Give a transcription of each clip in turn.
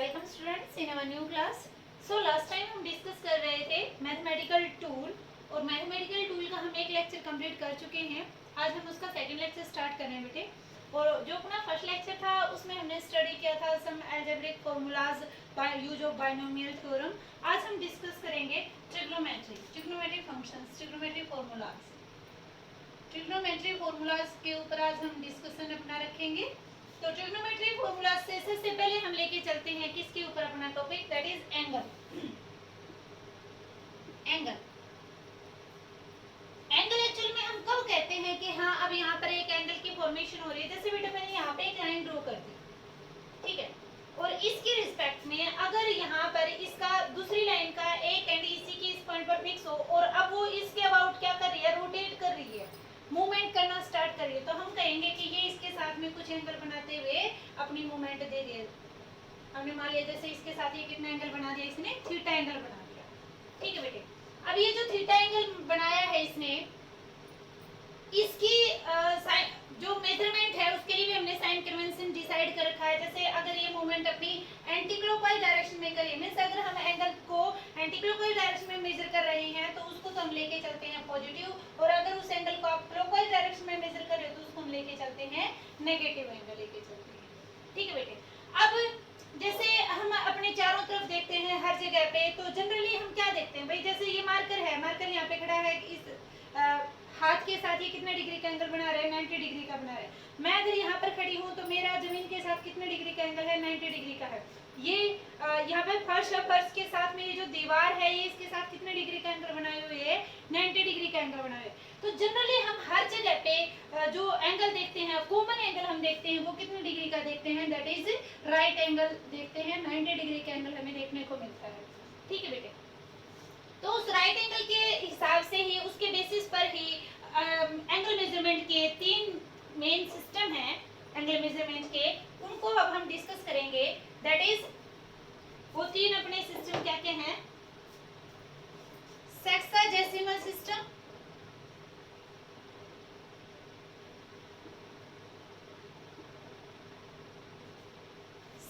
Welcome students in our new class. So last time हम discuss कर रहे थे मैथमेटिकल टूल, और मैथमेटिकल टूल का हम एक लेक्चर कंप्लीट कर चुके हैं। आज हम उसका सेकंड लेक्चर स्टार्ट कर रहे हैं बेटे। और जो अपना फर्स्ट लेक्चर था उसमें हमने स्टडी किया था some algebraic formulas by use of binomial theorem. आज हम डिस्कस करेंगे trigonometric functions, trigonometric formulas. Trigonometry formulas के ऊपर आज हम डिस्कशन अपना रखेंगे। तो ट्रिग्नोमेट्री फार्मूलाज से सबसे पहले हम लेके चलते हैं किसके ऊपर अपना topic, that is angle. Angle angle actual में हम कब कहते हैं कि हाँ अब यहाँ पर एक एंगल की फॉर्मेशन हो रही है। जैसे बेटा मैंने यहाँ पे एक लाइन ड्रॉ कर दी, ठीक है, और इसके रिस्पेक्ट में अगर यहाँ पर इसका दूसरी लाइन का एक एंड इसी की इस पॉइंट पर फिक्स हो और अब वो इसके अबाउट क्या कर रही है, रोटेट कर रही है, मूवमेंट करना स्टार्ट कर रही है, तो हम कहेंगे कि ये इसके साथ में कुछ एंगल बनाते हुए अपनी मूवमेंट दे रही है। हमने मान लिया जैसे इसके साथ ये कितना एंगल बना दिया, इसने थीटा एंगल बना दिया, ठीक है बेटे। अब ये जो थीटा एंगल बनाया है इसने, इसकी जो मेजरमेंट है उसके लिए भी हमने साइन कन्वेंशन डिसाइड कर रखा है। जैसे अगर ये मूवमेंट अपनी एंटी क्लॉकवाइज डायरेक्शन में करिए, मींस अगर हम एंगल को एंटी क्लॉकवाइज डायरेक्शन में मेजर कर रहे हैं तो उसको तो हम लेके चलते हैं पॉजिटिव, और अगर उस एंगल को आप क्लॉकवाइज डायरेक्शन में मेजर कर रहे हो तो उसको हम लेके चलते हैं नेगेटिव एंगल लेके चलते हैं, ठीक है बेटे। अब जैसे हम अपने चारों तरफ देखते हैं हर जगह पे, तो जनरली हम क्या देखते हैं भाई, जैसे ये मार्कर है, मार्कर यहाँ पे खड़ा है, इस हाथ के साथ ये कितने डिग्री का एंगल बना रहा है, 90 डिग्री का बना रहा है। मैं अगर यहाँ पर खड़ी हूँ तो मेरा जमीन के साथ कितने डिग्री का एंगल है, 90 डिग्री का है। ये यहाँ पे फर्श है, फर्श के साथ में ये जो दीवार है ये इसके साथ कितने डिग्री का एंगल बनाए हुए है, 90 डिग्री का एंगल बनाए हुए। तो जनरली हम हर जगह पे जो एंगल देखते हैं, कॉमन एंगल हम देखते हैं, वो कितने डिग्री का देखते हैं, दैट इज राइट एंगल देखते हैं। 90 डिग्री का एंगल हमें देखने को मिलता है, ठीक है बेटे। तो उस राइट एंगल के हिसाब से ही, उसके बेसिस पर ही एंगल मेजरमेंट के तीन मेन सिस्टम हैं एंगल मेजरमेंट के, उनको अब हम डिस्कस करेंगे। दैट इज वो तीन अपने सिस्टम क्या क्या हैं, सेक्साजेसिमल सिस्टम,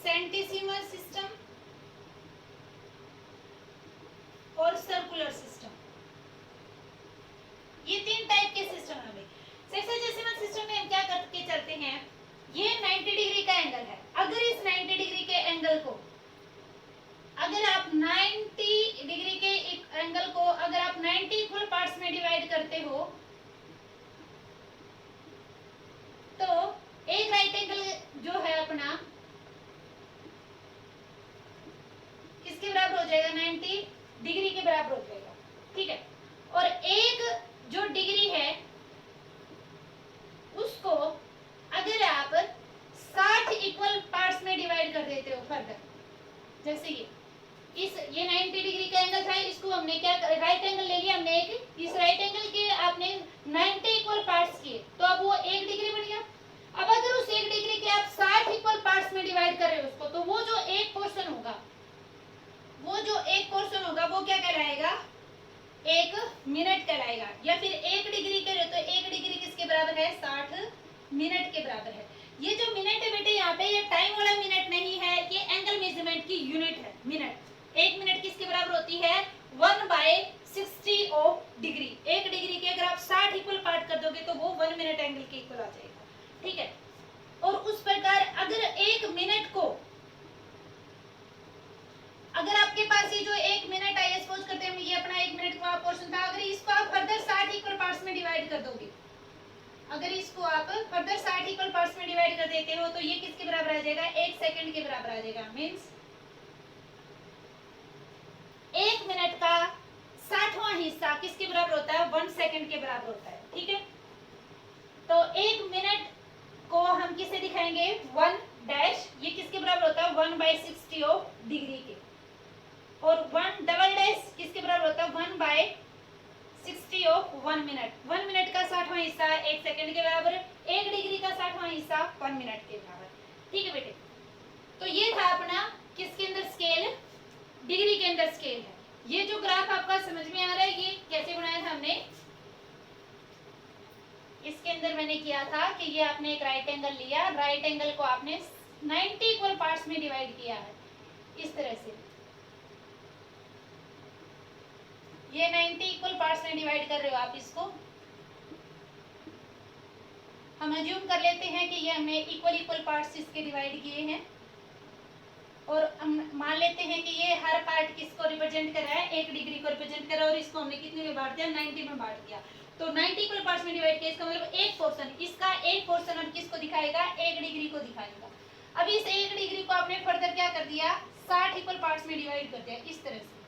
सेंटिसिमल सिस्टम और सर्कुलर सिस्टम। ये तीन टाइप के सिस्टम है। सेक्साजेसिमल सिस्टम में हम क्या करके चलते हैं, ये 90 डिग्री का एंगल है। अगर इस 90 डिग्री के एंगल को, अगर आप 90 डिग्री के एंगल को अगर आप 90 इक्वल पार्ट्स में डिवाइड करते हो तो एक राइट एंगल जो है अपना किसके बराबर हो जाएगा, 90 डिग्री के बराबर हो जाएगा, ठीक है। और एक जो डिग्री है उसको अगर आप 60 इक्वल पार्ट्स में डिवाइड कर देते हो फर्दर, जैसे ये 90 डिग्री का एंगल था, इसको हमने क्या राइट एंगल ले लिया हमने एक, इस राइट एंगल के आपने 90 इक्वल पार्ट्स किए तो अब वो 1 डिग्री बन गया। अब अगर उस 1 डिग्री के आप 60 इक्वल पार्ट्स में डिवाइड कर रहे हो उसको, तो वो जो एक पोर्शन होगा, वो क्या कहलाएगा, 1 मिनट कहलाएगा। या फिर 1 डिग्री करे तो 1 डिग्री किसके बराबर है, 60 मिनट के बराबर है। ये जो मिनट है बेटे यहाँ पे, ये टाइम वाला मिनट नहीं है, ये एंगल मेजरमेंट की यूनिट है मिनट। 1 मिनट किसके बराबर होती है, 1/60 ऑफ डिग्री। 1 डिग्री के अगर आप 60 इक्वल पार्ट कर दोगे तो वो 1 मिनट एंगल के इक्वल आ जाएगा, ठीक है। और उस प्रकार अगर 1 मिनट को, अगर आपके पास ये जो 1 मिनट है, सपोज करते हैं ये अपना 1 मिनट का पोर्शन था, अगर इसको आप फर्दर 60 इक्वल पार्ट्स में डिवाइड कर दोगे, अगर इसको आप फर्दर 60 इक्वल पार्ट्स में डिवाइड कर देते हो तो ये किसके बराबर आ जाएगा, 1 सेकंड के बराबर आ जाएगा। मींस 1 मिनट का 60वां हिस्सा किसके बराबर होता है, 1 सेकंड के बराबर होता है, ठीक है। तो 1 मिनट को हम किससे दिखाएंगे, 1 डैश, ये किसके बराबर होता है, 1/60 ऑफ डिग्री के। और 1 डबल डैश किसके बराबर होता है, 1/60 ऑफ 1 मिनट। 1 मिनट का 60वां हिस्सा 1 सेकंड के बराबर, 1 डिग्री का 60वां हिस्सा 1 मिनट के बराबर, ठीक है बेटे। तो ये था अपना किसके अंदर स्केल, डिग्री के अंदर स्केल है। ये जो ग्राफ आपका समझ में आ रहा है, ये कैसे बनाया था हमने, इसके अंदर मैंने किया था कि ये आपने एक राइट एंगल लिया, राइट एंगल को आपने 90 इक्वल पार्ट्स में डिवाइड किया है, इस तरह से ये 90 इक्वल पार्ट्स में डिवाइड कर रहे हो आप इसको। हम अज्यूम कर लेते हैं कि ये हमने इक्वल इक्वल पार्ट्स इसके डिवाइड किए हैं और हम मान लेते हैं कि ये हर पार्ट किसको रिप्रेजेंट कर रहा है, 1 डिग्री को रिप्रेजेंट कर रहा है और इसको हमने कितने में बांट दिया, 90 में बांट दिया। तो 90 इक्वल पार्ट्स में डिवाइड किया, इसका मतलब एक पोर्शन, इसका एक पोर्शन अब किसको दिखाएगा, 1 डिग्री को दिखाएगा। अब इस 1 डिग्री को आपने फर्दर क्या कर दिया, 60 इक्वल पार्ट्स में डिवाइड कर दिया इस तरह से।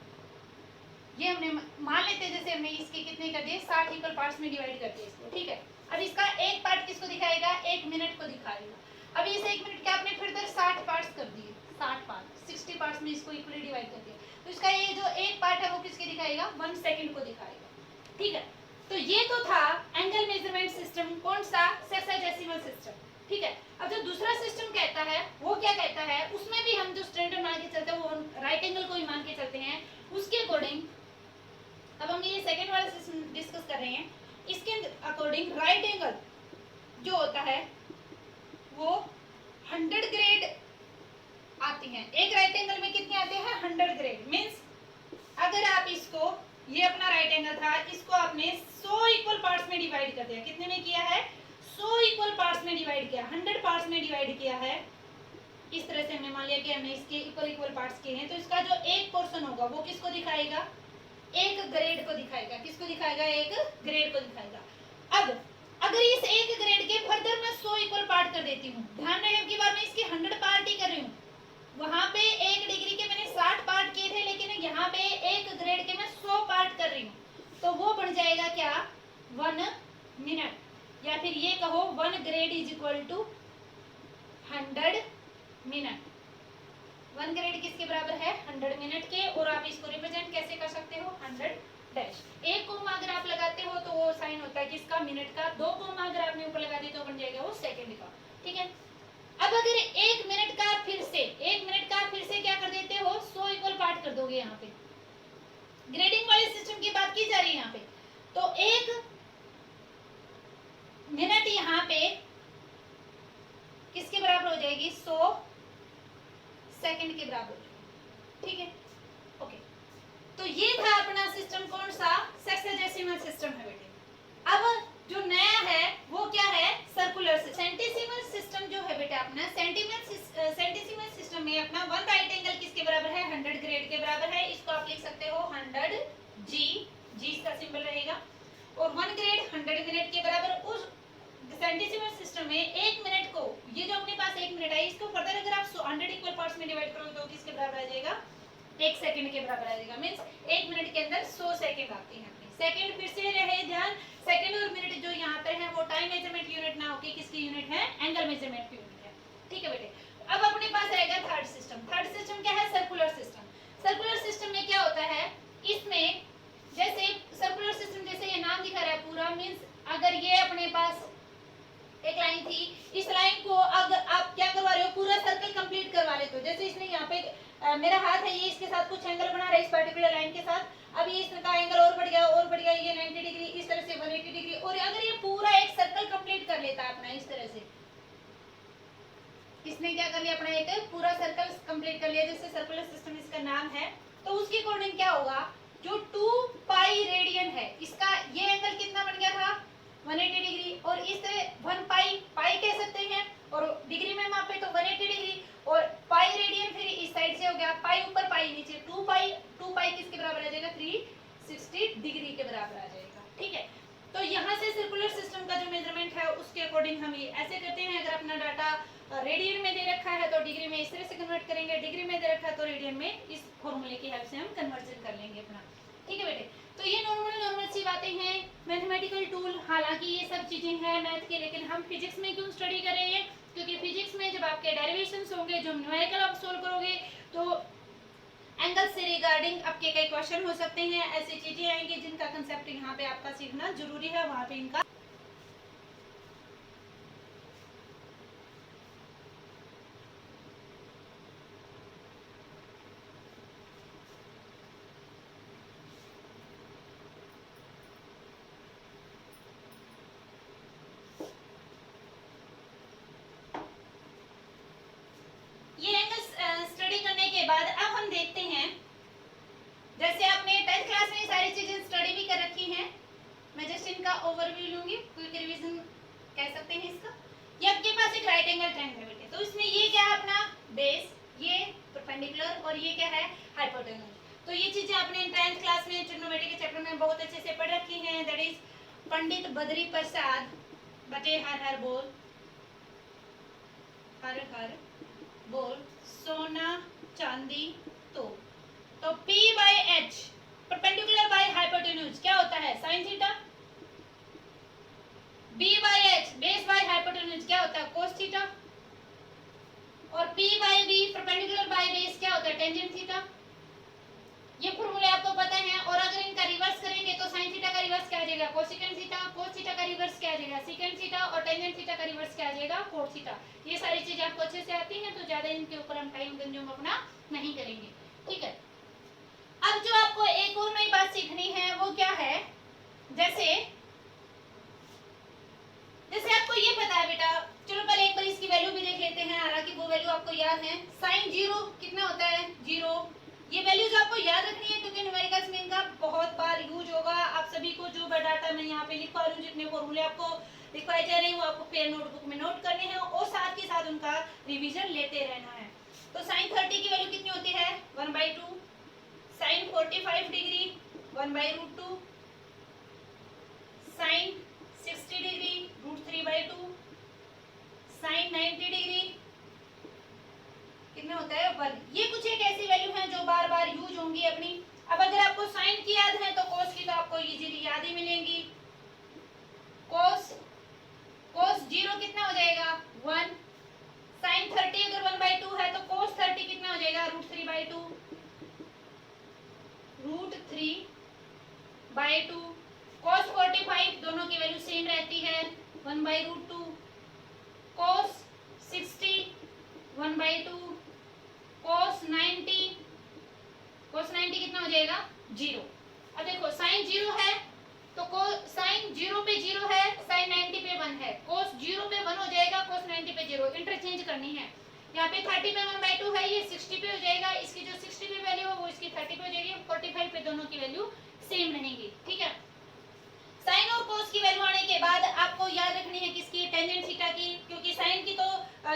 ये हमने मान लेते हैं जैसे हमने इसके कितने कर दिए, 60 इक्वल पार्ट्स में डिवाइड कर दिया इसको, ठीक है। अब इसका एक पार्ट किसको दिखाएगा, 1 मिनट को दिखाएगा। अब इस 1 मिनट के आपने फिर 60 पार्ट्स कर दिए, 60 पार्ट 60 पार्ट्स में इसको इक्वली डिवाइड कर दिया, तो इसका ये जो एक पार्ट है वो किसके दिखाएगा, 1 सेकंड को दिखाएगा, ठीक है। तो ये तो था एंगल मेजरमेंट सिस्टम, कौन सा, सेक्साडेसिमल सिस्टम, ठीक है। अब जो दूसरा सिस्टम कहता है वो क्या कहता है, उसमें भी हम जो स्टैंडर्ड मान के चलते हैं वो राइट एंगल को ही मान के चलते हैं, उसके अकॉर्डिंग अब हम ये सेकंड वाला सिस्टम डिस्कस कर रहे हैं। इसके अकॉर्डिंग राइट एंगल जो होता है वो 100 ग्रेड आती हैं। एक राइट एंगल में कितने आते हैं, 100 ग्रेड। मींस अगर आप इसको, ये अपना राइट एंगल था, इसको आपने 100 इक्वल पार्ट्स में डिवाइड कर दिया, कितने में किया है, 100 इक्वल पार्ट्स में डिवाइड किया, 100 पार्ट्स में डिवाइड किया है। इस तरह से हमने मान लिया कि हमने इसके इक्वल इक्वल पार्ट्स किए हैं, तो इसका जो एक पोर्शन होगा वो किसको दिखाएगा, 1 ग्रेड को दिखाएगा, किसको दिखाएगा, 1 ग्रेड को दिखाएगा। अब अगर इस 1 ग्रेड के फर्दर मैं 100 इक्वल पार्ट कर देती हूँ, ध्यान रहे अब की बार मैं इसके 100 पार्ट ही कर रही हूँ, वहां पे 1 डिग्री के मैंने 60 पार्ट किए थे, लेकिन यहाँ पे 1 ग्रेड के मैं 100 पार्ट कर रही हूँ, तो वो बन जाएगा क्या, 1 मिनट, या फिर ये कहो 1 grade is equal to 100 minute. 1 grade किसके बराबर है, 100 मिनट के, और आप इसको रिप्रेजेंट कैसे कर सकते हो, 100 डैश। एक कोमा अगर आप लगाते हो तो वो साइन होता है किसका, मिनट का। 2 कोमा अगर आपने ऊपर लगा दी तो बन जाएगा वो सेकंड का, ठीक है। अब अगर 1 मिनट का फिर से क्या कर देते हो, 100 इक्वल पार्ट कर दोगे, यहाँ पे ग्रेडिंग वाले सिस्टम की बात की जा रही है यहाँ पे, तो 1 मिनट यहाँ पे किसके बराबर हो जाएगी, 100 सेकंड के बराबर, ठीक है, ओके। तो ये था अपना सिस्टम, कौन सा, सेक्साडेसिमल सिस्टम है बेटे। अब जो नया है वो क्या है, सर्कुलर सेंटीसीमल सिस्टम जो है बेटा अपना, सेंटीसीमल सिस्टम में अपना 1 राइट एंगल किसके बराबर है, 100 ग्रेड के बराबर है। इसको आप लिख सकते हो 100 जी, जी इसका सिंबल रहेगा, और 1 ग्रेड 100 मिनट के बराबर। उस सेंटीसीमल सिस्टम में 1 मिनट को, ये जो अपने पास 1 मिनट है, इसको फर्दर अगर आप 100 इक्वल पार्ट्स में डिवाइड करोगे तो किसके बराबर आ जाएगा, 1 सेकंड के बराबर आ जाएगा। मींस 1 मिनट के अंदर 100 सेकंड आते हैं। सेकंड फिर से रहे ध्यान, सेकंड और मिनट जो यहाँ पर है वो टाइम मेजरमेंट यूनिट ना होके किसकी यूनिट है, एंगल मेजरमेंट की यूनिट है, ठीक है बेटे। अब अपने पास रहेगा थर्ड सिस्टम। थर्ड सिस्टम क्या है, सर्कुलर सिस्टम। सर्कुलर सिस्टम में क्या होता है, इसमें जैसे सर्कुलर सिस्टम जैसे ये नाम दिखा रहा है पूरा, मींस अगर ये अपने पास एक लाइन थी, इस लाइन को अगर आप क्या करवा रहे हो, पूरा सर्कल कंप्लीट करवा रहे हो। जैसे इसने यहाँ पे मेरा हाथ है, ये इसके साथ कुछ एंगल बना रहा है इस पर्टिकुलर लाइन के साथ, अब ये इसका एंगल और बढ़ गया, ये 90 डिग्री, इस तरह से 180 डिग्री, और अगर ये पूरा एक सर्कल कंप्लीट कर लेता है अपना इस तरह से, इसने क्या कर लिया, अपना एक पूरा सर्कल कंप्लीट कर लिया, जैसे सर्कुलर सिस्टम इसका नाम है, तो उसके अकॉर्डिंग क्या होगा, जो 2 पाई रेडियन है, इसका ये एंगल कितना बन गया था, 180 डिग्री, और इस तरह 1 पाई, पाई कह सकते हैं, और डिग्री में मापे तो 180 डिग्री, और पाई रेडियन फिर इस साइड से हो गया, पाई ऊपर पाई नीचे, 2 पाई किसके बराबर आ जाएगा, 360 डिग्री के बराबर आ जाएगा, ठीक है। तो यहाँ से सर्कुलर सिस्टम का जो मेजरमेंट है उसके अकॉर्डिंग हम ये ऐसे करते हैं, अगर अपना डाटा रेडियन में दे रखा है तो डिग्री में इस तरह से कन्वर्ट करेंगे, डिग्री में दे रखा है तो रेडियन में इस फॉर्मूले की हेल्प से हम कन्वर्जन कर लेंगे अपना, ठीक है बेटे। तो ये नॉर्मल सी बातें हैं, मैथमेटिकल टूल, हालांकि ये सब चीजें हैं मैथ के, लेकिन हम फिजिक्स में क्यों स्टडी कर रहे हैं, क्योंकि फिजिक्स में जब आपके डेरिवेशंस होंगे, जो न्यूमेरिकल आप सोल्व करोगे, तो एंगल से रिगार्डिंग आपके कई क्वेश्चन हो सकते हैं, ऐसी चीजें आएंगी जिनका कंसेप्ट यहाँ पे आपका सीखना जरूरी है, वहाँ पे इनका ये एंगल स्टडी करने के बाद का ओवरव्यू लूंगी, क्विक रिवीजन कह सकते हैं इसका। ये आपके पास एक राइट एंगल ट्रायंगल है, तो इसमें ये क्या है अपना बेस, ये परपेंडिकुलर और ये क्या है हाइपोटेन्यूज। तो ये चीजें आपने 10th क्लास में ट्रिग्नोमेट्री के चैप्टर में बहुत अच्छे से पढ़ रखी हैं। दैट इज पंडित बद्री प्रसाद बटे हर हर बोल, हर हर बोल सोना चांदी तो P by H perpendicular by hypotenuse क्या होता है sine theta, B by H base by hypotenuse क्या होता है कोस थीटा, और P by B perpendicular by base क्या होता है टेंजेंट थीटा। ये फॉर्मूले आपको पता है। और अगर इनका रिवर्स करेंगे तो साइन थीटा का रिवर्स क्या आ जाएगा कोसेकेंट थीटा, कोस थीटा का रिवर्स क्या आ जाएगा सेकेंट थीटा, और टेंजेंट थीटा का रिवर्स क्या आ जाएगा कोट थीटा। ये सारी चीजें आपको अच्छे से आती हैं, तो ज्यादा इनके ऊपर हम टाइम कंज्यूम अपना नहीं करेंगे, ठीक है। अब जो आपको एक और नई बात सीखनी है वो क्या है, जैसे आपको ये पता है बेटा, चलो पहले एक बार इसकी वैल्यू भी देख लेते हैं, हालांकि वो वैल्यू आपको याद है। साइन 0 कितना होता है 0। ये वैल्यूज आपको याद रखनी है क्योंकि न्यूमेरिकल्स में इनका बहुत बार यूज होगा। आप सभी को जो डाटा मैं यहाँ पे लिखवा रही हूँ, जितने फॉर्मूले आपको लिखवाए जा रहे हैं वो आपको पेयर नोटबुक में नोट करने हैं और साथ के साथ उनका रिविजन लेते रहना है। तो साइन 30 की वैल्यू कितनी होती है 1/2, sine 45 degree 1/√2, sine 60 degree √3/2, sine 90 degree कितना होता है 1। ये कुछ एक ऐसी वैल्यू है जो बार बार यूज होंगी अपनी। अब अगर आपको साइन की याद है तो कोस की तो आपको इजीली याद ही मिलेंगी। कोस 0 कितना हो जाएगा 1, साइन 30 अगर 1/2 है तो कोस 30 कितना हो जाएगा √3/2, √3/2, cos 45 दोनों की वैल्यू सेम रहती है 1/√2, cos 60 1/2, cos 90 कितना हो जाएगा 0। अब देखो साइन 0 है तो साइन 0 पे 0 है, साइन 90 पे 1 है, cos 0 पे 1 हो जाएगा, cos 90 पे 0, इंटरचेंज करनी है। यहाँ पे 30 पे 1/2 है, ये 60 पे हो जाएगा, इसकी जो 60 पे वैल्यू है वो इसकी 30 पे हो जाएगी, 45 पे दोनों की वैल्यू सेम रहेंगी, ठीक है। साइन और कोस की वैल्यू आने के बाद आपको याद रखनी है किसकी टेंजेंट थीटा की, क्योंकि साइन की तो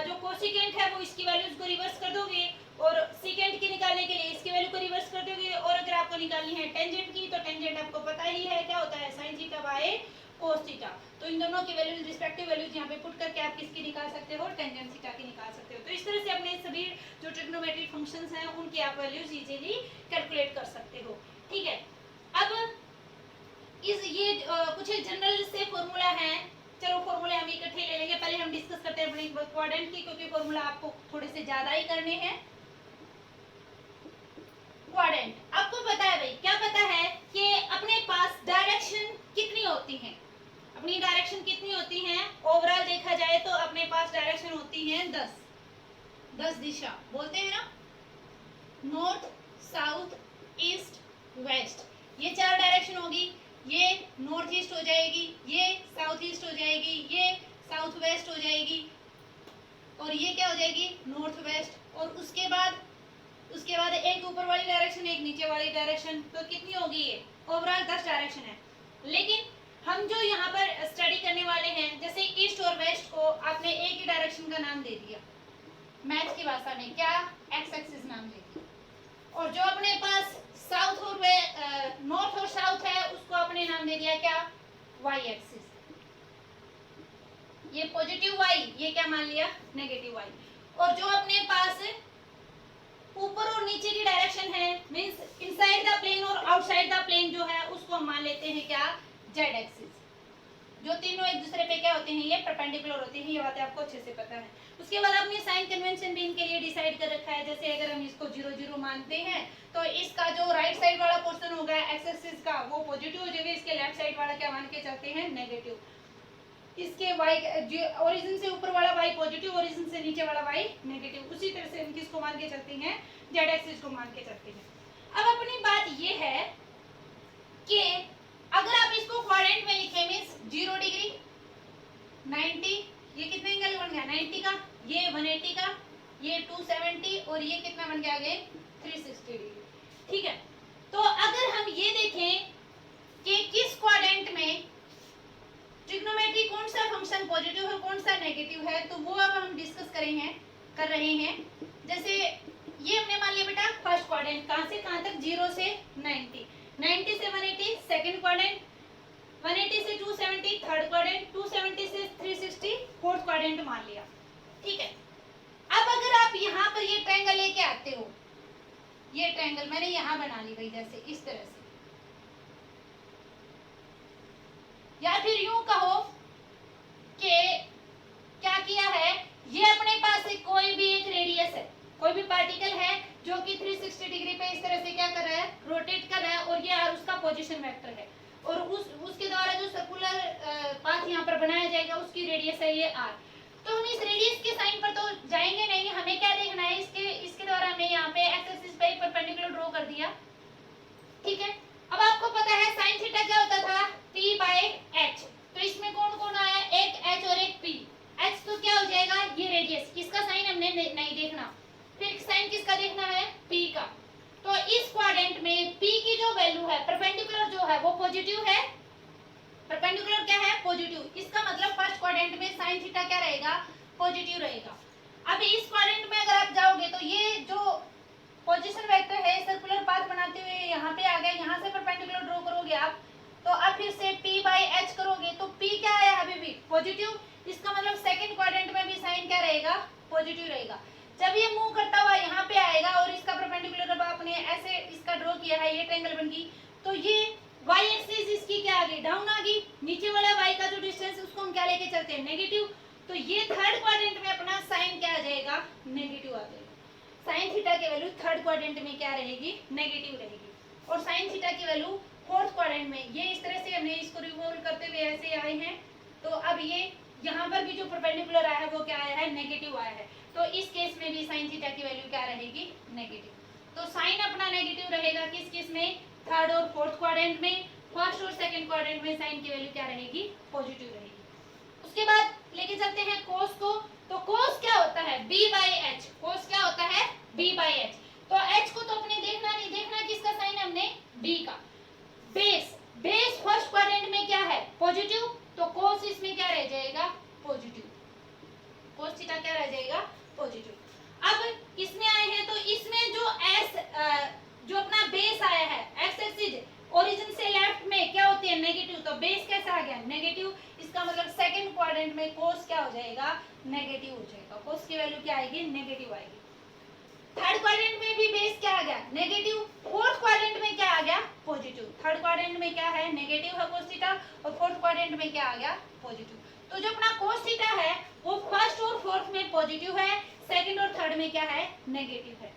जो कोसिकेंट है वो इसकी वैल्यूज को रिवर्स कर दोगे और सीकेंट की निकालने के लिए इसकी वैल्यू को रिवर्स कर दोगे, और अगर आपको निकालनी है टेंजेंट की तो टेंजेंट आपको पता ही है क्या होता है sine theta by cos theta. तो इन दोनों की वैल्यूज रिस्पेक्टिव वैल्यूज यहाँ पे पुट करके आप किसकी निकाल सकते हो टेंजेंट थीटा की निकाल सकते हो। तो इस तरह से अपने सभी जो ट्रिग्नोमेट्रिक फंक्शंस हैं उनकी आप वैल्यूज इजीली कैलकुलेट कर सकते हो, ठीक है। अब ये कुछ जनरल से फॉर्मूला है, चलो फॉर्मूले हम इकट्ठे ले लेंगे। पहले हम डिस्कस करते हैं अपने क्वाड्रेंट की, क्योंकि फॉर्मूला आपको थोड़े से ज्यादा ही करने हैं। क्वाड्रेंट आपको पता है भाई, क्या पता है कि अपने पास डायरेक्शन कितनी होती है, अपनी डायरेक्शन कितनी होती है ओवरऑल देखा जाए तो अपने पास डायरेक्शन होती है 10 दिशा बोलते हैं ना, नॉर्थ साउथ ईस्ट वेस्ट, ये 4 डायरेक्शन होगी। ये नॉर्थ ईस्ट हो जाएगी, ये साउथ ईस्ट हो जाएगी, ये साउथ वेस्ट हो जाएगी, और ये क्या हो जाएगी नॉर्थ वेस्ट। और उसके बाद एक ऊपर वाली डायरेक्शन एक नीचे वाली डायरेक्शन, तो कितनी होगी ये ओवरऑल 10 डायरेक्शन है। लेकिन हम जो यहाँ पर स्टडी करने वाले हैं, जैसे ईस्ट और वेस्ट को आपने एक ही डायरेक्शन का नाम दे दिया, मैथ की भाषा में क्या एक्स एक्सिस नाम दे दिया, और जो अपने पास साउथ और नॉर्थ और साउथ है उसको अपने नाम दे दिया क्या वाई एक्सिस। ये पॉजिटिव वाई, ये क्या मान लिया नेगेटिव वाई। और जो अपने पास ऊपर और नीचे की डायरेक्शन है, मींस इनसाइड द प्लेन और आउटसाइड द प्लेन जो है उसको हम मान लेते हैं क्या जेड एक्सिस। जो तीनों एक दूसरे पे क्या होते हैं ये परपेंडिकुलर होते हैं, ये बातें आपको अच्छे से पता है। उसके बाद आपने साइन कन्वेंशन भी इनके लिए डिसाइड कर रखा है। जैसे अगर हम इसको 0 0 मानते हैं तो इसका जो राइट साइड वाला पोर्शन होगा एक्स एक्सिस का वो पॉजिटिव हो जाएगा, इसके लेफ्ट साइड वाला क्या मान के चलते हैं नेगेटिव। इसके y ओरिजिन से ऊपर वाला y पॉजिटिव, ओरिजिन से नीचे वाला y नेगेटिव। उसी तरह से हम किसको मान के चलते हैं जेड एक्सिस को मान के चलते हैं। अब अपनी बात ये है कि अगर आप इसको क्वाड्रेंट में लिखें मींस 0 डिग्री 90, ये कितने एंगल बन गया 90 का, ये 180 का, ये 270 और ये कितना बन गया आगे 360 डिग्री, ठीक है। तो अगर हम ये देखें कि किस क्वाड्रेंट में ट्रिग्नोमेट्री कौन सा फंक्शन पॉजिटिव है कौन सा नेगेटिव है, तो वो अब हम डिस्कस कर रहे हैं। जैसे ये हमने मान लिया बेटा फर्स्ट क्वाड्रेंट, कहाँ से कहाँ तक, 0 से 90, 90 से 180 सेकंड क्वाड्रेंट, 180 से 270 थर्ड क्वाड्रेंट, 270 से 360 फोर्थ क्वाड्रेंट मान लिया। ठीक है, अब अगर आप यहाँ पर ये ट्रायंगल लेके आते हो, ये ट्रायंगल मैंने यहाँ बना ली भाई, जैसे इस तरह से, या फिर यूं कहो कि क्या किया है, ये अपने पास एक कोई भी एक रेडियस है, कोई भी पार्टिकल है जो कि 360 डिग्री पे इस तरह से क्या कर रहा है, रोटेट कर रहा है, और ये आर उसका पोजीशन वेक्टर है, और उसके द्वारा जो सर्कुलर पाथ यहाँ पर बनाया जाएगा उसकी रेडियस है ये आर। तो हम इस रेडियस के साइन पर तो जाएंगे नहीं, हमें क्या देखना है, इसके द्वारा हमने यहाँ पे एक्स एक्सिस पे एक परपेंडिकुलर ड्रॉ कर दिया। ठीक है, अब आपको पता है साइन थीटा क्या होता था, p/h, तो इसमें कौन कौन आया, एक h और एक p। h तो क्या हो जाएगा, ये रेडियस, किसका साइन हमने नहीं देखना, फिर साइन किसका देखना है, p का। तो इस क्वाड्रेंट में p की जो वैल्यू है, परपेंडिकुलर जो है वो पॉजिटिव है, परपेंडिकुलर क्या है, पॉजिटिव, इसका मतलब फर्स्ट क्वाड्रेंट में साइन थीटा क्या रहेगा, पॉजिटिव रहेगा। अब इस क्वाड्रेंट में अगर आप जाओगे तो ये जो पोजीशन वेक्टर है सर्कुलर पाथ बनाते हुए यहाँ पे आ गए, यहाँ से परपेंडिकुलर ड्रॉ करोगे आप, तो अब फिर से p/h करोगे तो p क्या आया अभी भी पॉजिटिव, इसका मतलब सेकंड क्वाड्रेंट में भी साइन क्या रहेगा, पॉजिटिव रहेगा। जब ये मूव करता हुआ यहाँ पे आएगा और इसका परपेंडिकुलर अब आपने ऐसे इसका ड्रॉ किया है, ये ट्रायंगल बन गई, तो ये y एक्सिस इसकी क्या आ गई, डाउन आ गई, नीचे वाला y का जो डिस्टेंस उसको हम क्या लेके चलते हैं, नेगेटिव, तो ये थर्ड क्वाड्रेंट में अपना साइन क्या आ जाएगा, नेगेटिव आ जाएगा। साइन थीटा की वैल्यू थर्ड क्वाड्रेंट में क्या रहेगी, नेगेटिव रहेगी, और साइन थीटा की वैल्यू फोर्थ क्वाड्रेंट में, ये इस तरह से हमने इसको रिवॉल्व करते हुए ऐसे आए हैं, तो अब ये यहाँ पर भी जो परपेंडिकुलर आया है वो क्या आया है, नेगेटिव आया है, तो इस केस में भी साइन थीटा की वैल्यू क्या रहेगी, नेगेटिव। तो साइन अपना नेगेटिव रहेगा किस केस में, थर्ड और फोर्थ क्वाड्रेंट में, फर्स्ट और सेकंड क्वाड्रेंट में साइन की वैल्यू क्या रहेगी, पॉजिटिव रहेगी। उसके बाद लेके चलते हैं कोस को, तो कोस क्या होता है, b/h, कोस क्या होता है, b/h, तो h को तो अपने देखना नहीं, देखना किसका साइन हमने, b का। बेस फर्स्ट क्वाड्रेंट में क्या है, पॉजिटिव, तो कोस इसमें क्या रह जाएगा, पॉजिटिव, कोस थीटा क्या रह जाएगा, पॉजिटिव। अब इसमें आए हैं तो इसमें जो जो अपना बेस आया है, एक्स एक्सिस ओरिजिन से लेफ्ट में क्या होती है, नेगेटिव, तो बेस कैसा आ गया, नेगेटिव, इसका मतलब सेकंड क्वाड्रेंट में कोस क्या हो जाएगा, नेगेटिव हो जाएगा, कोस की वैल्यू क्या आएगी, नेगेटिव आएगी। थर्ड क्वाड्रेंट में भी बेस क्या आ गया, नेगेटिव, फोर्थ क्वाड्रेंट में क्या आ गया, पॉजिटिव, थर्ड क्वाड्रेंट में क्या है, नेगेटिव है कोस थीटा, और फोर्थ क्वाड्रेंट में क्या आ गया, पॉजिटिव। तो जो अपना कोस थीटा है वो फर्स्ट और फोर्थ में पॉजिटिव है, सेकंड और थर्ड में क्या है, नेगेटिव है।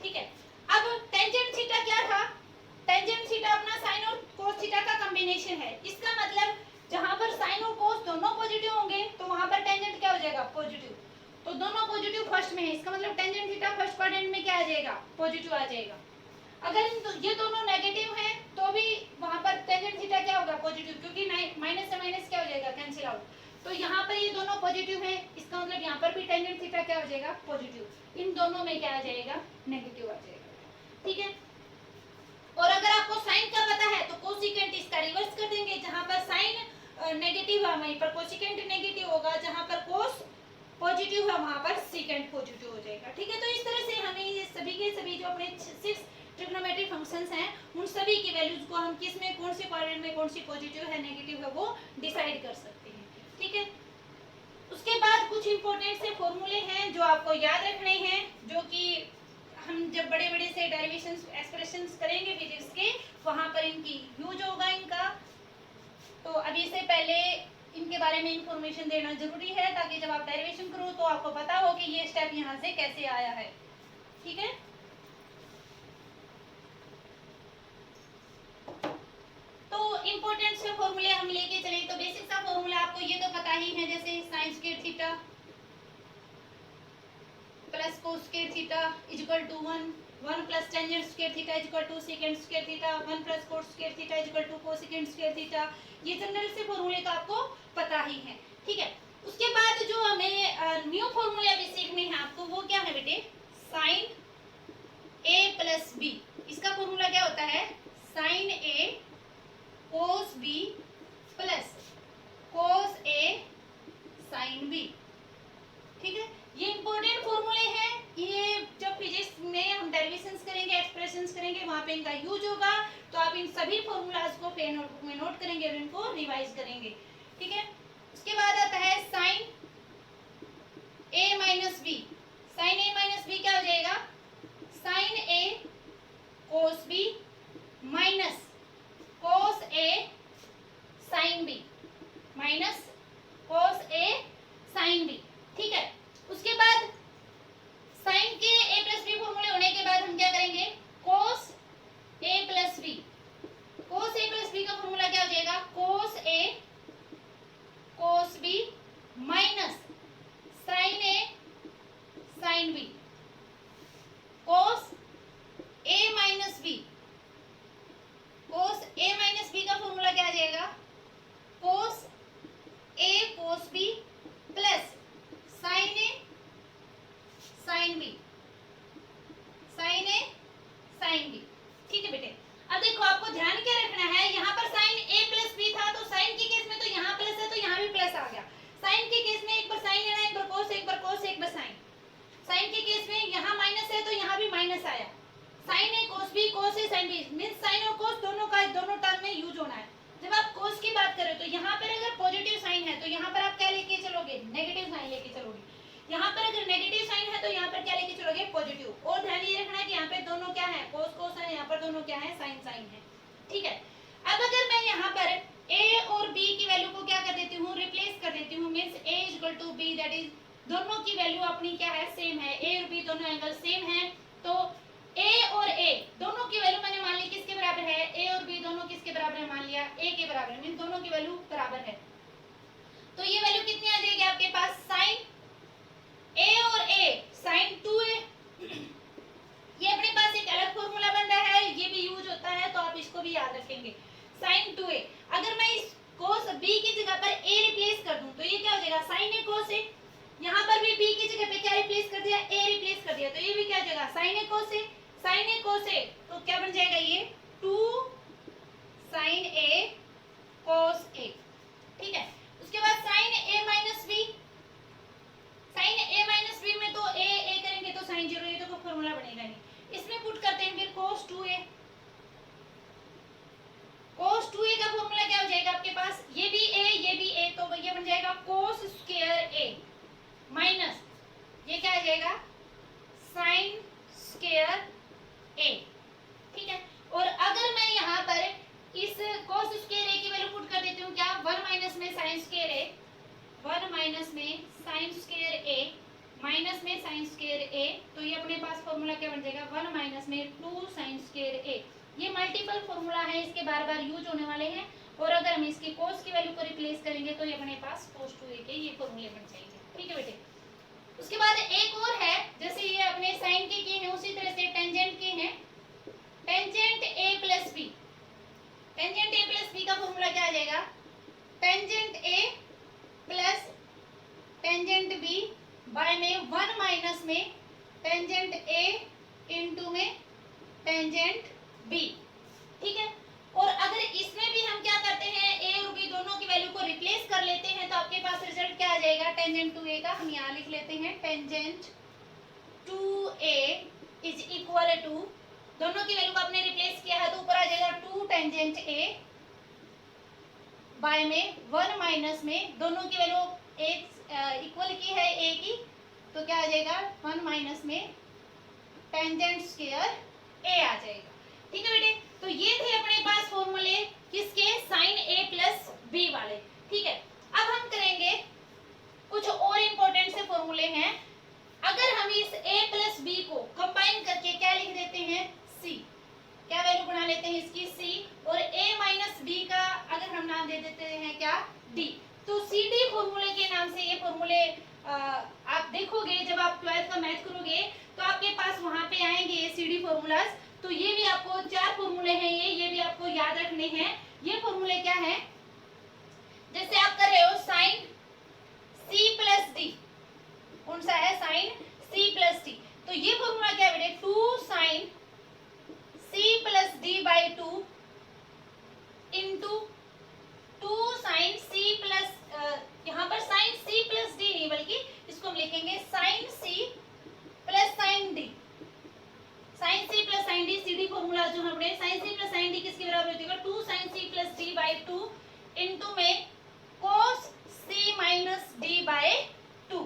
ठीक है, अब टेंजेंट थीटा क्या था, टेंजेंट थीटा अपना साइन और कोस थीटा का कॉम्बिनेशन है, इसका मतलब जहां पर साइन और कोस दोनों पॉजिटिव होंगे तो वहां पर टेंजेंट क्या हो जाएगा, पॉजिटिव, तो दोनों पॉजिटिव फर्स्ट में है, इसका मतलब टेंजेंट थीटा फर्स्ट क्वाड्रेंट में क्या आ जाएगा, पॉजिटिव आ जाएगा। अगर ये दोनों नेगेटिव हैं तो भी वहां पर टेंजेंट थीटा क्या होगा, पॉजिटिव, क्योंकि माइनस से माइनस क्या हो जाएगा, कैंसिल आउट, तो यहाँ पर ये दोनों पॉजिटिव है, इसका मतलब यहाँ पर भी टेंजेंट थीटा क्या हो जाएगा, पॉजिटिव, इन दोनों में क्या आ जाएगा, नेगेटिव आ जाएगा। ठीक है, और अगर आपको साइन का पता है तो कोसिकेंट इसका रिवर्स कर देंगे, जहां पर साइन नेगेटिव है वहीं पर कोसिकेंट नेगेटिव होगा, जहां पर कोस पॉजिटिव है वहां पर सीकेंट पॉजिटिव हो जाएगा। ठीक है, तो इस तरह से हमें ये सभी के सभी जो अपने 6 ट्रिग्नोमेट्री फंक्शंस हैं उन सभी की वैल्यूज को हम किस में, कौन से क्वाड्रेंट में कौन सी पॉजिटिव है नेगेटिव है वो डिसाइड कर सकते हैं। ठीक है, उसके बाद कुछ इंपॉर्टेंट से फॉर्मूले हैं जो आपको याद रखने हैं, जो कि हम जब बड़े बड़े से डेरिवेशंस एक्सप्रेशंस करेंगे फिजिक्स के, वहां पर इनकी यूज होगा इनका, तो अभी से पहले इनके बारे में इंफॉर्मेशन देना जरूरी है, ताकि जब आप डेरिवेशन करो तो आपको पता हो कि ये स्टेप यहाँ से कैसे आया है। ठीक है, तो इंपॉर्टेंट से फॉर्मूले हम लेके चले, तो बेसिक सा फॉर्मूला आपको ये तो पता ही है, जैसे sine square theta plus cos square theta is equal to 1 plus tangent square theta is equal to secant square theta, 1 plus cos square theta is equal to cosecant square theta, ये general से फॉर्मूले तो आपको पता ही है। ठीक है, उसके बाद जो हमें न्यू फॉर्मूले अभी सीखने हैं आपको, वो क्या है बेटे, साइन ए प्लस बी, इसका फॉर्मूला क्या होता है, sine A cos B plus cos A sin B। ठीक है, ये इंपॉर्टेंट फॉर्मूले हैं, ये जब फिजिक्स में हम डेरिवेशंस करेंगे, एक्सप्रेशंस करेंगे, वहां पे इनका यूज होगा। तो आप इन सभी फॉर्मूलाज को पेन नोटबुक में नोट करेंगे और इनको रिवाइज करेंगे। ठीक है, उसके बाद आता है sine A minus B. Sine A minus B क्या हो जाएगा? Sine A cos B minus cos A sin B minus cos A sin B। ठीक है, उसके बाद साइन के A प्लस बी फॉर्मूले होने के बाद हम क्या करेंगे? cos A plus B. cos A plus B का फॉर्मूला क्या हो जाएगा? cos A cos B minus sin A sin B। cos A minus B, cos A minus B का फॉर्मूला क्या आ जाएगा? cos A cos B plus sin A sin B, sin A sin B। ठीक है बेटे, अब देखो आपको ध्यान क्या रखना है, यहाँ पर sin A प्लस B था तो sin के केस में तो यहाँ प्लस है तो यहाँ भी प्लस आ गया। sin के केस में एक बार sin लेना, एक बार cos, एक बार cos, एक बार sin। sin के केस में यहाँ माइनस है तो यहाँ भी माइनस आया। sin A cos B cos A sin B means sin और cos दोनों का दोनों टर्म में यूज होना है। जब आप cos की बात करें तो यहाँ पर अगर पॉजिटिव साइन है तो यहाँ पर आप क्या लेके चलोगे? नेगेटिव साइन लेके चलोगे। यहाँ पर अगर नेगेटिव साइन है तो यहाँ पर क्या लेके चलोगे? पॉजिटिव। और ध्यान ये रखना है कि यहाँ पे दोनों क्या है? cos cos है, यहाँ पर दोनों क्या है? sin sin है। ठीक है, अब अगर मैं यहाँ पर a और b की वैल्यू को क्या कर देती हूँ? रिप्लेस कर देती हूँ। Means a equal to b, that is दोनों की वैल्यू अपनी क्या है? सेम है। a और b दोनों एंगल सेम है, तो a और a दोनों की वैल्यू मैंने मान ली किसके बराबर है? a और b दोनों किसके बराबर है? मान लिया a के बराबर है, मींस दोनों की वैल्यू बराबर है। तो ये वैल्यू कितनी आ जाएगी आपके पास? sin a और a sin 2a। ये अपने पास एक अलग फॉर्मूला बन रहा है, ये भी यूज होता है तो आप इसको भी याद रखेंगे। sin 2a, अगर मैं इस cos b की जगह पर a रिप्लेस कर दूं तो ये क्या हो जाएगा? sin a cos a। यहाँ पर भी b की जगह पे क्या रिप्लेस कर दिया? a रिप्लेस कर दिया, तो ये भी क्या हो जाएगा? sin a cos a। sin a cos a तो क्या बन जाएगा? ये 2 sin a cos a। ठीक है, उसके बाद sin a minus b। sin a minus b में तो a करेंगे तो sin 0, ये तो कोई फॉर्मूला बनेगा नहीं। इसमें पुट करते हैं फिर cos 2a। cos 2a का फॉर्मूला क्या हो जाएगा आपके पास? ये भी a, तो ये बन जाएगा cos स्क्वायर a माइनस ये क्या आ जाएगा? sin square a। ठीक है, और अगर मैं यहाँ पर इस cos स्क्वायर a की वैल्यू पुट कर देती हूँ, क्या? 1 माइनस में sin स्क्वायर a, 1 माइनस में sin स्क्वायर a माइनस में sin स्क्वायर a, तो ये अपने पास फॉर्मूला क्या बन जाएगा? 1 माइनस में 2 sin स्क्वायर a। ये मल्टीपल फॉर्मूला है, इसके बार बार यूज होने वाले हैं, और अगर हम इसकी cos की वैल्यू को रिप्लेस करेंगे तो ये अपने पास cos 2a के ये फॉर्मूले बन जाएंगे। ठीक है बेटे, उसके बाद एक और है, जैसे ये अपने sin के किए हैं उसी तरह से टेंजेंट के हैं। Tangent a plus b, tangent a plus b का फॉर्मूला क्या आ जाएगा? Tangent a plus tangent b by में 1 माइनस में टेंजेंट a इनटू में टेंजेंट b। ठीक है, और अगर इसमें भी हम क्या करते हैं? a और b दोनों की वैल्यू को रिप्लेस कर लेते हैं तो आपके पास रिजल्ट क्या आ जाएगा? टेंजेंट टू a का हम यहाँ लिख लेते हैं, tangent two a is equal to, दोनों की वैल्यू को आपने रिप्लेस किया है तो ऊपर आ जाएगा 2 टेंजेंट a बाय में 1 माइनस में दोनों की वैल्यू एक इक्वल की है a की, तो क्या आ जाएगा? 1 माइनस में टेंजेंट स्क्वायर a आ जाएगा। ठीक है बेटे, तो ये थे अपने पास फॉर्मूले किसके? sin a प्लस b वाले। ठीक है, अब हम करेंगे कुछ और इंपॉर्टेंट से फॉर्मूले हैं। अगर हम इस a प्लस b को कंबाइन करके क्या लिख देते हैं? c, क्या वैल्यू बना लेते हैं इसकी? c, और a माइनस b का अगर हम नाम दे देते हैं क्या? d, तो सी डी फॉर्मूले के नाम से ये फॉर्मूले आप देखोगे जब आप 12th का मैथ करोगे तो आपके पास वहां पे आएंगे ये सी डी फॉर्मूलाज। तो ये भी आपको 4 फॉर्मूले हैं, ये भी आपको याद रखने हैं। ये फॉर्मूले क्या है? जैसे आप कर रहे हो साइन सी प्लस डी, कौन सा है? साइन सी प्लस डी, तो ये फॉर्मूला क्या है बेटे? 2 sine C plus D by 2 into 2 sine C plus लिखेंगे sine C plus sine D. Sine C plus sine D, C D formula जो हमने sine C plus sine D किसके बराबर हो जाएगा, 2 sine C plus D by 2 into में cos c minus D by 2।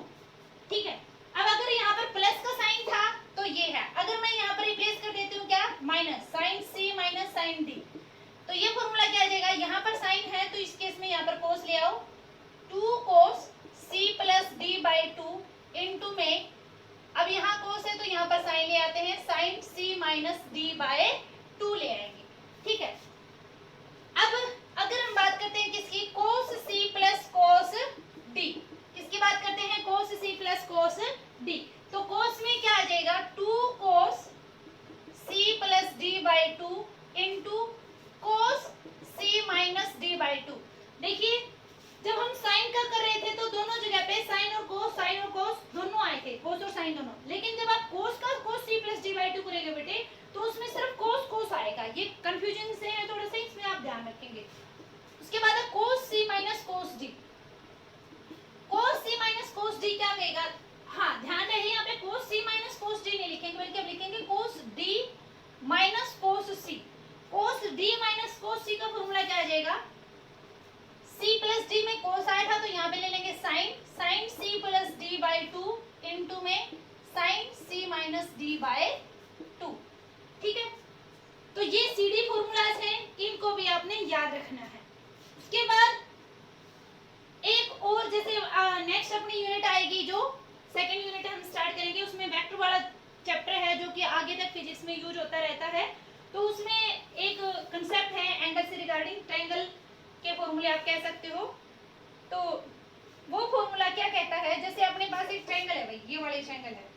ठीक है, अब अगर यहाँ पर प्लस का साइन था तो ये है, अगर मैं यहाँ पर रिप्लेस कर देती हूँ क्या, माइनस साइन सी माइनस साइन डी, तो ये फॉर्मूला क्या आ जाएगा, यहाँ पर साइन है तो इस केस में यहाँ पर cos ले आओ, 2 cos c plus D by 2 into में, अब यहाँ cos है तो यहाँ पर साइन ले आते हैं, sine c minus D by 2 ले आएंगे। ठीक है, अब अगर हम बात करते हैं किसकी, cos c plus cos d, किसकी बात करते हैं, cos c plus cos d, तो cos में क्या आ जाएगा, 2 cos c plus d by 2 into cos c minus d by 2। देखिए जब हम साइन का कर रहे थे तो दोनों जगह पे साइन और cos दोनों आए थे, cos और साइन दोनों, लेकिन जब आप cos का cos c plus d by 2 करेंगे बेटे तो उसमें सिर्फ cos आएगा, ये कंफ्यूजन से है थोड़ा सा, इसमें आप ध्यान रखेंगे। उसके बाद है cos c minus cos d, cos c minus cos d क्या कहेगा, हाँ ध्यान रहे यहाँ पे cos c minus cos d नहीं लिखेंगे बल्कि अब लिखेंगे cos d minus cos c। cos d minus cos c का फॉर्मूला क्या आ जाएगा, c प्लस d में cos आया था तो यहाँ पे ले लेंगे sine c plus d by 2 into में sine c minus d by 2। ठीक है, तो ये सी डी फॉर्मूलाज हैं, इनको भी आपने याद रखना है। उसके बाद एक और जैसे नेक्स्ट अपनी यूनिट आएगी जो सेकंड यूनिट हम स्टार्ट करेंगे, उसमें वेक्टर वाला चैप्टर है जो कि आगे तक फिजिक्स में यूज होता रहता है, तो उसमें एक कंसेप्ट है एंगल से रिगार्डिंग, ट्रायंगल के फॉर्मूले आप कह सकते हो। तो वो फॉर्मूला क्या कहता है, जैसे अपने पास एक ट्रायंगल है भाई, ये वाला ट्रायंगल है,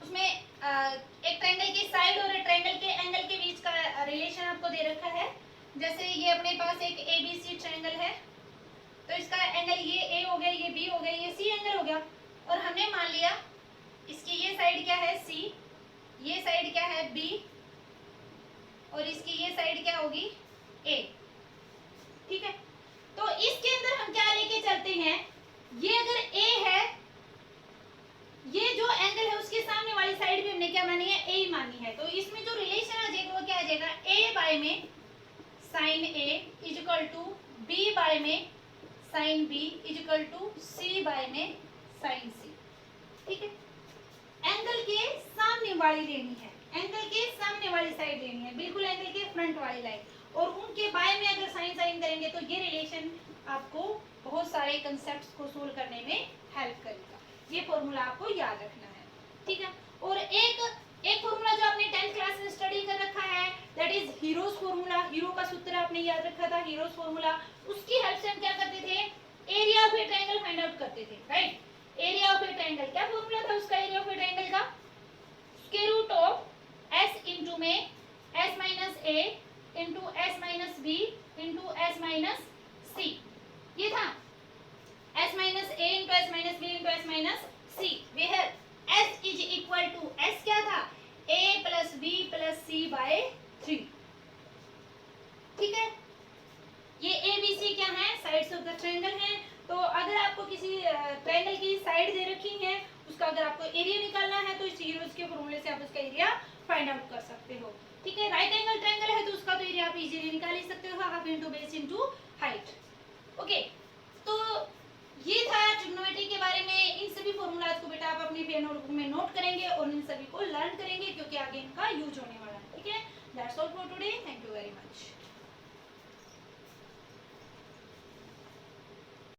उसमें एक ट्रायंगल की साइड और एक ट्रायंगल के एंगल के बीच का रिलेशन आपको दे रखा है। जैसे ये अपने पास एक ABC ट्रायंगल है, तो इसका एंगल ये A हो गया, ये B हो गया, ये C एंगल हो गया, और हमने मान लिया इसकी ये साइड क्या है C, ये साइड क्या है B, और इसकी ये साइड क्या होगी A। ठीक है, तो इसके अंदर हम क्या लेके चलते हैं, ये अगर A है, ये जो एंगल है उसके सामने वाली साइड भी हमने क्या मानी है, A मानी है, तो इसमें जो रिलेशन आ जाएगा वो क्या आ जाएगा, A बाय में sine A is equal to B by में sine B is equal to C by में साइन C। ठीक है, एंगल के सामने वाली लेनी है, एंगल के सामने वाली साइड लेनी है, बिल्कुल एंगल के फ्रंट वाली लाइन, और उनके बाय में अगर साइन साइन करेंगे तो ये रिलेशन आपको बहुत सारे कंसेप्ट्स को सोल्व करने में हेल्प करेगा। ये फॉर्मूला आपको याद रखना है। ठीक है, और एक फॉर्मूला जो आपने 10th क्लास में स्टडी कर रखा है, that is heroes formula, hero का सूत्र आपने याद रखा था, हीरोज फॉर्मूला, उसकी हेल्प से हम क्या करते थे, area of a triangle find out करते थे, right. Area of a triangle, क्या फॉर्मूला था उसका, एरिया ऑफ ए ट्रायंगल का square root of s into में s minus a into s minus b into s minus c, ये था s minus a into s minus b into s minus c, where s is equal to, s क्या था, a plus b plus c bye 3। ठीक है, ये a b c क्या है, sides of the triangle है। तो अगर आपको किसी ट्रायंगल की साइड दे रखी है, उसका अगर आपको एरिया निकालना है तो इस हीरोज के फॉर्मूले से आप उसका एरिया फाइंड आउट कर सकते हो। ठीक है, राइट एंगल ट्रायंगल है तो उसका तो एरिया आप इजीली निकाल ही सकते हो, half into base into height. Okay, तो ये था ट्रिग्नोमेट्री के बारे में। इन सभी फॉर्मूलाज को बेटा आप अपनी पेन नोटबुक में नोट करेंगे और इन सभी को लर्न करेंगे क्योंकि आगे इनका यूज होने वाला है। ठीक है, that's all for today, thank you very much.